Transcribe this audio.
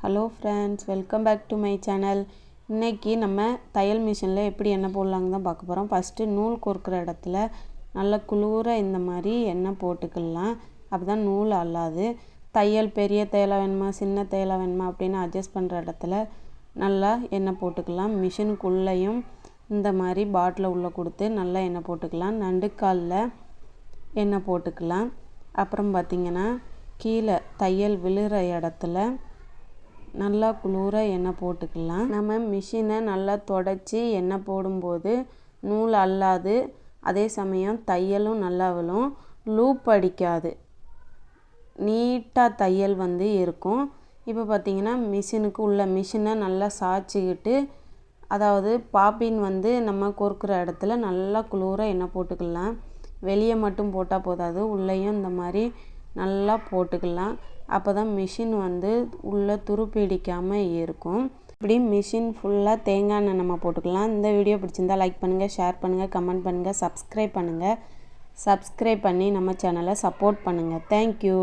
Hello friends, welcome back to my channel. இன்றைக்கி நம்ம தையல் மிஷினில் எப்படி எண்ணெய் போடலாங்க தான் பார்க்க போகிறோம். ஃபஸ்ட்டு நூல் கோர்க்குற இடத்துல நல்லா குளிர இந்த மாதிரி எண்ணெய் போட்டுக்கலாம். அப்போ தான் நூல் அள்ளாது. தையல் பெரிய தையலாக வேணுமா சின்ன தையலாக வேணுமா அப்படின்னு அட்ஜஸ்ட் பண்ணுற இடத்துல நல்லா எண்ணெய் போட்டுக்கலாம். மிஷினுக்குள்ளேயும் இந்த மாதிரி பாட்டில் உள்ளே கொடுத்து நல்லா எண்ணெய் போட்டுக்கலாம். நண்டுக்காலில் எண்ணெய் போட்டுக்கலாம். அப்புறம் பார்த்திங்கன்னா கீழே தையல் விழுற இடத்துல நல்லா குளிர எண்ணெய் போட்டுக்கலாம். நம்ம மிஷினை நல்லா தொடச்சி எண்ணெய் போடும்போது நூல் அள்ளாது. அதே சமயம் தையலும் நல்லா விழும், லூப் அடிக்காது, நீட்டாக தையல் இருக்கும். இப்போ பார்த்திங்கன்னா மிஷினை நல்லா சாய்ச்சிக்கிட்டு, அதாவது பாப்பின் நம்ம கோர்க்குற இடத்துல நல்லா குளிர எண்ணெய் போட்டுக்கலாம். வெளியே மட்டும் போட்டால் போதாது, உள்ளேயும் இந்த மாதிரி நல்லா போட்டுக்கலாம். அப்போ தான் மிஷின் உள்ளே துருப்பிடிக்காமல் இருக்கும். இப்படி மிஷின் ஃபுல்லாக தேங்காய் எண்ணெய் நம்ம போட்டுக்கலாம். இந்த வீடியோ பிடிச்சிருந்தால் லைக் பண்ணுங்கள், ஷேர் பண்ணுங்கள், கமெண்ட் பண்ணுங்கள், சப்ஸ்கிரைப் பண்ணி நம்ம சேனலை சப்போர்ட் பண்ணுங்கள். தேங்க்யூ.